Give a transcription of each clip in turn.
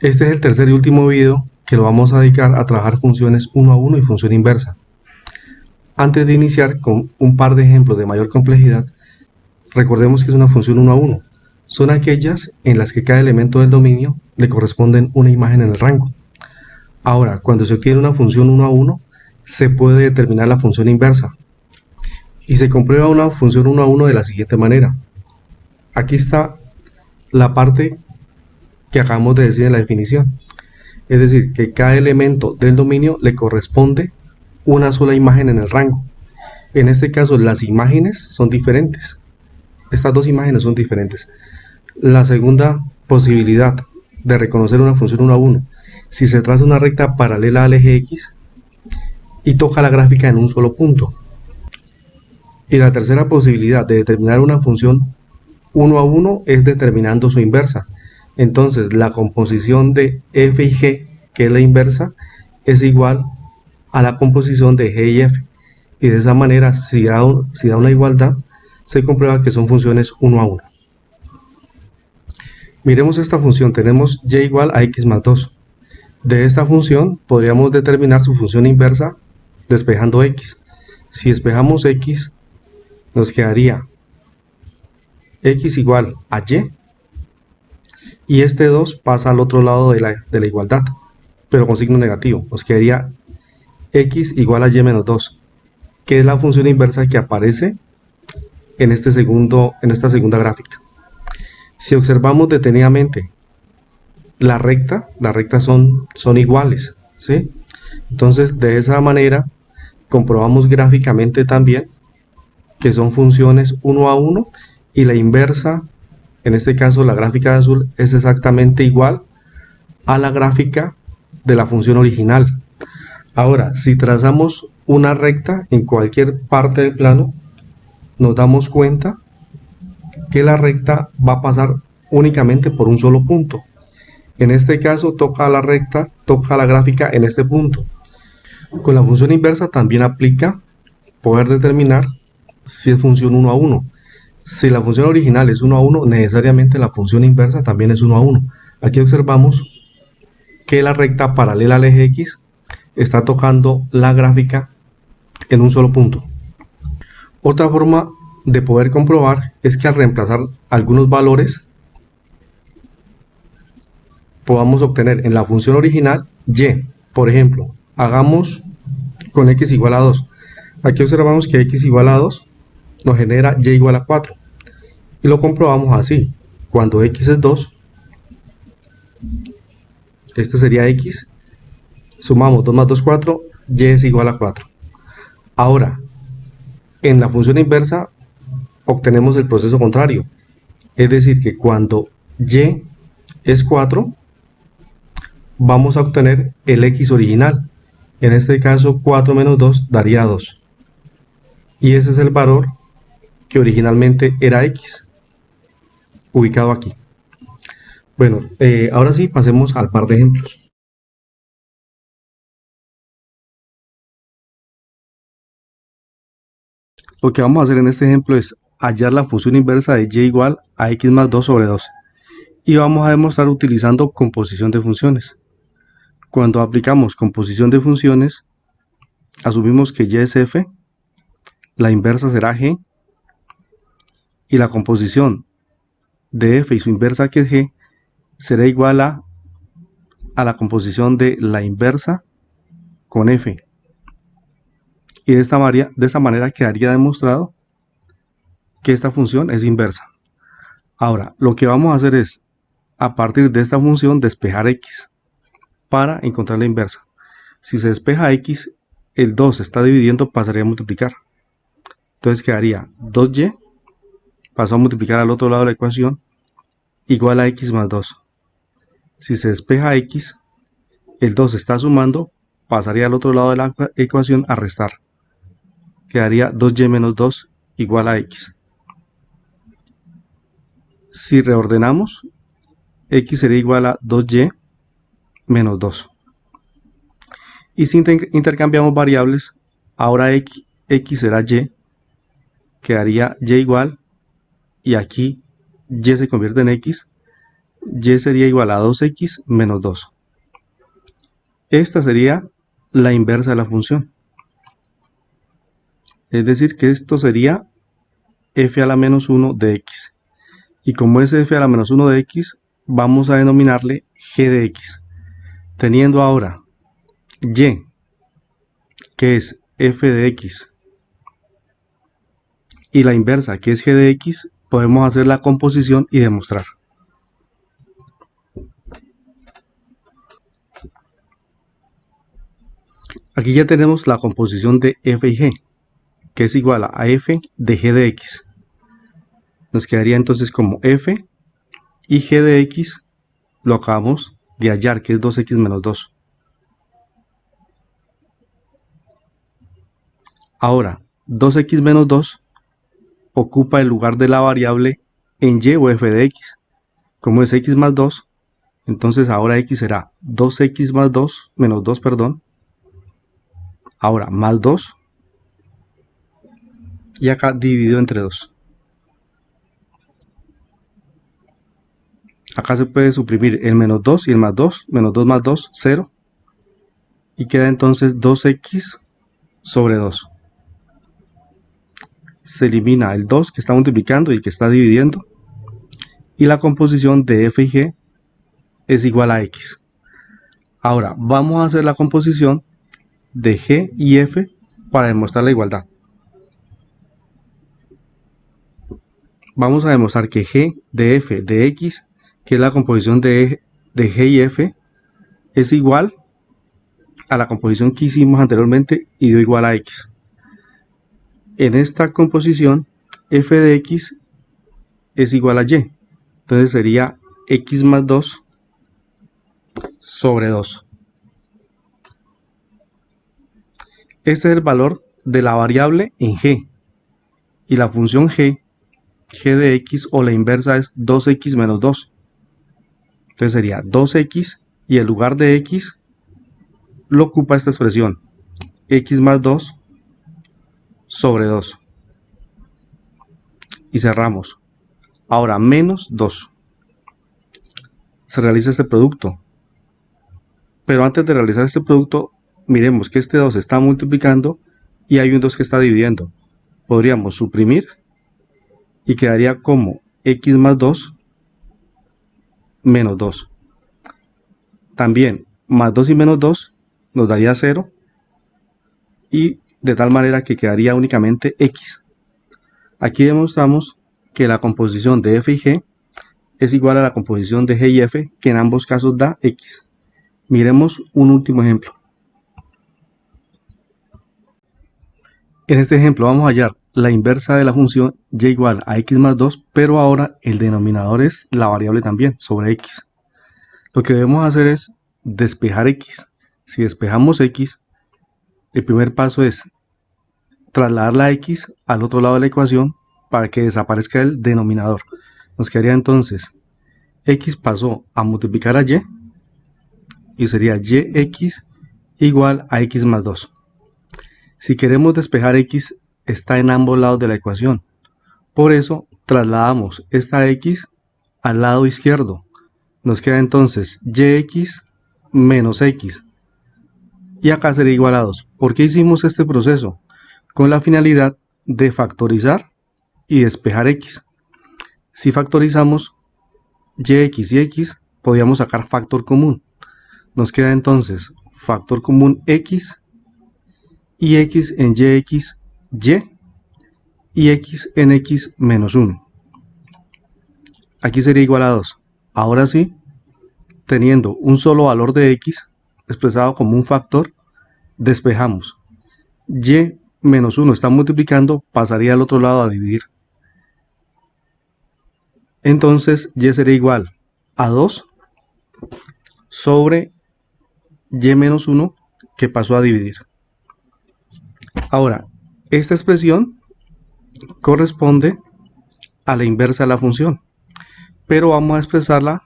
Este es el tercer y último video que lo vamos a dedicar a trabajar funciones uno a uno y función inversa. Antes de iniciar con un par de ejemplos de mayor complejidad, recordemos que es una función uno a uno. Son aquellas en las que cada elemento del dominio le corresponde una imagen en el rango. Ahora, cuando se obtiene una función uno a uno, se puede determinar la función inversa. Y se comprueba una función uno a uno de la siguiente manera. Aquí está la parte que acabamos de decir en la definición. Es decir, que cada elemento del dominio le corresponde una sola imagen en el rango. En este caso, las imágenes son diferentes. Estas dos imágenes son diferentes. La segunda posibilidad de reconocer una función uno a uno, si se traza una recta paralela al eje X y toca la gráfica en un solo punto. Y la tercera posibilidad de determinar una función uno a uno es determinando su inversa. Entonces, la composición de f y g, que es la inversa, es igual a la composición de g y f. Y de esa manera, si da una igualdad, se comprueba que son funciones uno a uno. Miremos esta función. Tenemos y igual a x más 2. De esta función podríamos determinar su función inversa despejando x. Si despejamos x, nos quedaría x igual a y este 2 pasa al otro lado de la igualdad, pero con signo negativo. Nos quedaría x igual a y menos 2, que es la función inversa que aparece en esta segunda gráfica. Si observamos detenidamente las rectas son iguales, ¿sí? Entonces, de esa manera, comprobamos gráficamente también que son funciones uno a uno y la inversa, en este caso la gráfica de azul, es exactamente igual a la gráfica de la función original. Ahora, si trazamos una recta en cualquier parte del plano, nos damos cuenta que la recta va a pasar únicamente por un solo punto. En este caso toca la gráfica en este punto. Con la función inversa también aplica poder determinar si es función uno a uno. Si la función original es 1 a 1, necesariamente la función inversa también es 1 a 1. Aquí observamos que la recta paralela al eje X está tocando la gráfica en un solo punto. Otra forma de poder comprobar es que al reemplazar algunos valores podamos obtener en la función original y. Por ejemplo, hagamos con x igual a 2. Aquí observamos que x igual a 2 nos genera y igual a 4. Y lo comprobamos así. Cuando x es 2, este sería x, sumamos 2 más 2, 4, y es igual a 4. Ahora, en la función inversa obtenemos el proceso contrario. Es decir, que cuando y es 4, vamos a obtener el x original. En este caso, 4 menos 2 daría 2. Y ese es el valor que originalmente era x, ubicado aquí. Bueno, ahora sí, pasemos al par de ejemplos. Lo que vamos a hacer en este ejemplo es hallar la función inversa de y igual a x más 2 sobre 2. Y vamos a demostrar utilizando composición de funciones. Cuando aplicamos composición de funciones, asumimos que y es f, la inversa será g, y la composición de f y su inversa, que es g, será igual a la composición de la inversa con f. Y de esta manera quedaría demostrado que esta función es inversa. Ahora, lo que vamos a hacer es, a partir de esta función, despejar x para encontrar la inversa. Si se despeja x, el 2 se está dividiendo, pasaría a multiplicar. Entonces quedaría 2y, pasó a multiplicar al otro lado de la ecuación, igual a x más 2. Si se despeja x, el 2 se está sumando, pasaría al otro lado de la ecuación a restar. Quedaría 2y menos 2 igual a x. Si reordenamos, x sería igual a 2y menos 2. Y si intercambiamos variables, ahora x será y, quedaría y igual, y aquí y se convierte en x, y sería igual a 2x menos 2. Esta sería la inversa de la función. Es decir, que esto sería f a la menos 1 de x. Y como es f a la menos 1 de x, vamos a denominarle g de x. Teniendo ahora y, que es f de x, y la inversa, que es g de x, podemos hacer la composición y demostrar. Aquí ya tenemos la composición de f y g, que es igual a f de g de x. Nos quedaría entonces como f y g de x lo acabamos de hallar, que es 2x menos 2. Ahora, 2x menos 2 ocupa el lugar de la variable en y o f de x. Como es x más 2, entonces ahora x será 2x más 2, menos 2, perdón. Ahora más 2. Y acá dividido entre 2. Acá se puede suprimir el menos 2 y el más 2. Menos 2 más 2, 0. Y queda entonces 2x sobre 2. Se elimina el 2 que está multiplicando y que está dividiendo. Y la composición de f y g es igual a x. Ahora vamos a hacer la composición de g y f para demostrar la igualdad. Vamos a demostrar que g de f de x, que es la composición de g y f, es igual a la composición que hicimos anteriormente y dio igual a x. En esta composición, f de x es igual a y. Entonces sería x más 2 sobre 2. Este es el valor de la variable en g. Y la función g de x o la inversa es 2x menos 2. Entonces sería 2x y el lugar de x lo ocupa esta expresión, x más 2 sobre 2. Y cerramos. Ahora menos 2. Se realiza este producto. Pero antes de realizar este producto, miremos que este 2 está multiplicando y hay un 2 que está dividiendo. Podríamos suprimir y quedaría como x más 2 menos 2. También más 2 y menos 2 nos daría 0 y de tal manera que quedaría únicamente x. Aquí demostramos que la composición de f y g es igual a la composición de g y f, que en ambos casos da x. Miremos un último ejemplo. En este ejemplo vamos a hallar la inversa de la función y igual a x más 2, pero ahora el denominador es la variable también, sobre x. Lo que debemos hacer es despejar x. Si despejamos x, el primer paso es trasladar la x al otro lado de la ecuación para que desaparezca el denominador. Nos quedaría entonces, x pasó a multiplicar a y sería yx igual a x más 2. Si queremos despejar x, está en ambos lados de la ecuación. Por eso trasladamos esta x al lado izquierdo. Nos queda entonces yx menos x. Y acá sería igual a 2. ¿Por qué hicimos este proceso? Con la finalidad de factorizar y despejar x. Si factorizamos yx y x, podríamos sacar factor común. Nos queda entonces factor común x y x en yx, y x en x menos 1. Aquí sería igual a 2. Ahora sí, teniendo un solo valor de x expresado como un factor, despejamos. Y menos 1 está multiplicando, pasaría al otro lado a dividir. Entonces y sería igual a 2 sobre y menos 1 que pasó a dividir. Ahora, esta expresión corresponde a la inversa de la función, pero vamos a expresarla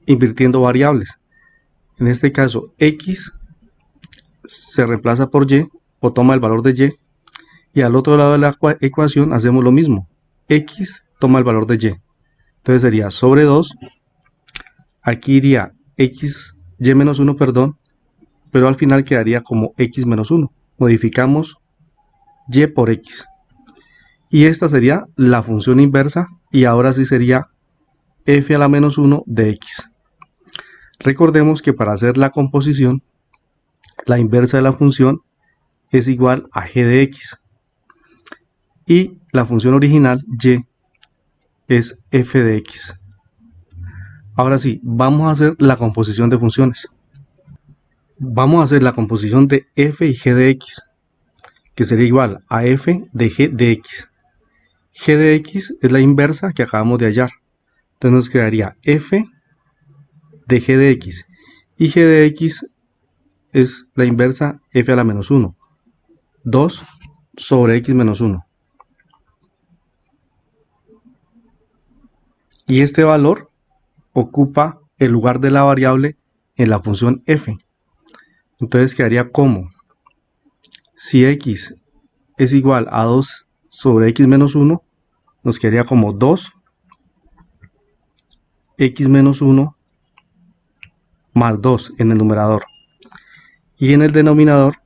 invirtiendo variables. En este caso, x se reemplaza por y o toma el valor de y al otro lado de la ecuación hacemos lo mismo. X toma el valor de y. Entonces sería sobre 2 Aquí iría x, y menos 1, perdón, pero al final quedaría como x menos 1. Modificamos y por x. Y esta sería la función inversa, y ahora sí sería f a la menos 1 de x. Recordemos que para hacer la composición, la inversa de la función es igual a g de x. Y la función original y es f de x. Ahora sí, vamos a hacer la composición de funciones. Vamos a hacer la composición de f y g de x, que sería igual a f de g de x. G de x es la inversa que acabamos de hallar. Entonces nos quedaría f de g de x. Y g de x es la inversa f a la menos 1. 2 sobre x menos 1. Y este valor ocupa el lugar de la variable en la función f. Entonces quedaría como si x es igual a 2 sobre x menos 1, nos quedaría como 2 x menos 1 más 2 en el numerador. Y en el denominador,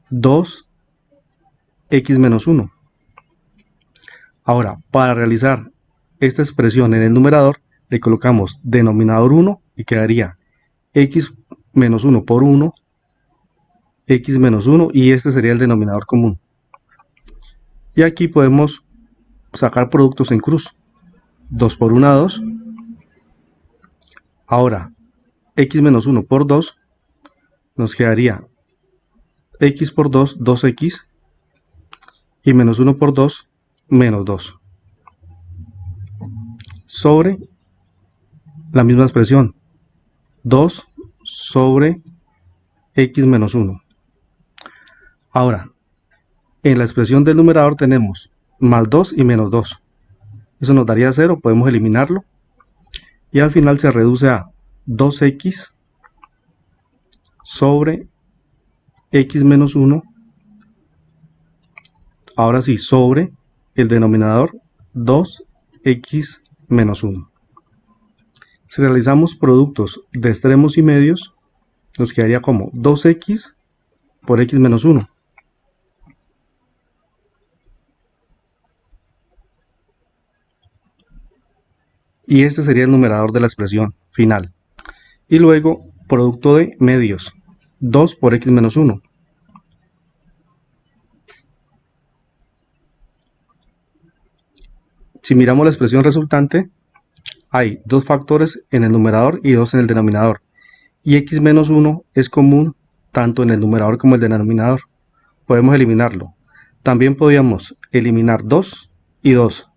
2 x menos 1. Ahora, para realizar esta expresión en el numerador, le colocamos denominador 1 y quedaría x menos 1 por 1, x menos 1, y este sería el denominador común. Y aquí podemos sacar productos en cruz. 2 por 1, 2. Ahora, x menos 1 por 2, nos quedaría x por 2, 2x, y menos 1 por 2, menos 2. Sobre la misma expresión, 2 sobre x menos 1. Ahora, en la expresión del numerador tenemos más 2 y menos 2. Eso nos daría 0, podemos eliminarlo. Y al final se reduce a 2x sobre x menos 1. Ahora sí, sobre el denominador 2x menos 1. Si realizamos productos de extremos y medios, nos quedaría como 2x por x menos 1. Y este sería el numerador de la expresión final. Y luego, producto de medios, 2 por x menos 1. Si miramos la expresión resultante, hay 2 factores en el numerador y 2 en el denominador. Y x menos 1 es común tanto en el numerador como en el denominador. Podemos eliminarlo. También podríamos eliminar 2 y 2.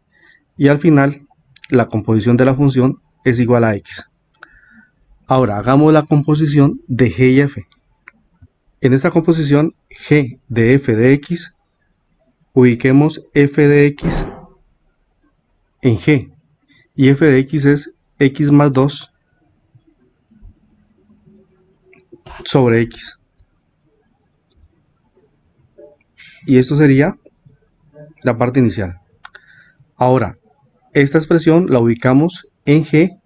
Y al final, la composición de la función es igual a x. Ahora, hagamos la composición de g y f. En esta composición, g de f de x, ubiquemos f de x en g. Y f de x es x más 2 sobre x. Y esto sería la parte inicial. Ahora, esta expresión la ubicamos en g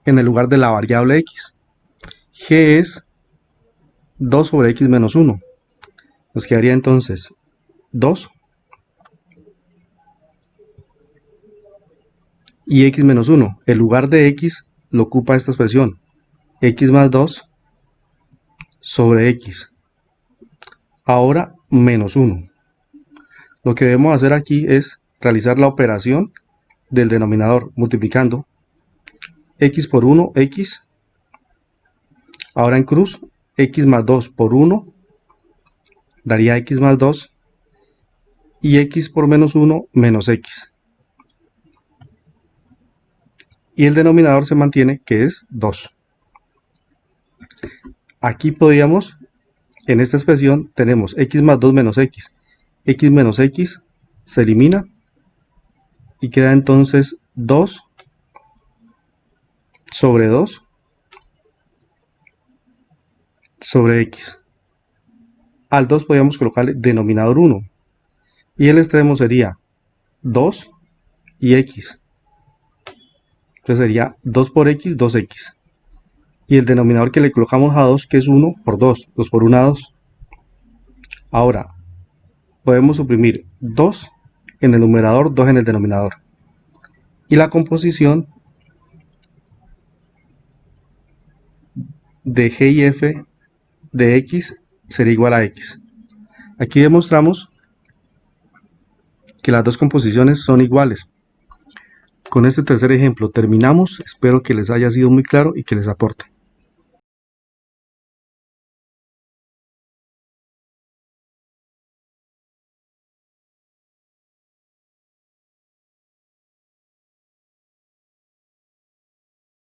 en el lugar de la variable x. G es 2 sobre x menos 1. Nos quedaría entonces 2 y x menos 1. El lugar de x lo ocupa esta expresión, x más 2 sobre x. Ahora menos 1. Lo que debemos hacer aquí es realizar la operación del denominador multiplicando x por 1, x. Ahora en cruz, x más 2 por 1 daría x más 2 y x por menos 1 menos x. Y el denominador se mantiene, que es 2. Aquí podríamos, en esta expresión tenemos x más 2 menos x. X menos x se elimina y queda entonces 2 sobre 2 sobre x. Al 2 podríamos colocarle denominador 1 y el extremo sería 2 y x. Entonces sería 2 por x, 2x. Y el denominador que le colocamos a 2, que es 1 por 2. 2 por 1, 2. Ahora, podemos suprimir 2 en el numerador, 2 en el denominador. Y la composición de g y f de x sería igual a x. Aquí demostramos que las dos composiciones son iguales. Con este tercer ejemplo terminamos. Espero que les haya sido muy claro y que les aporte.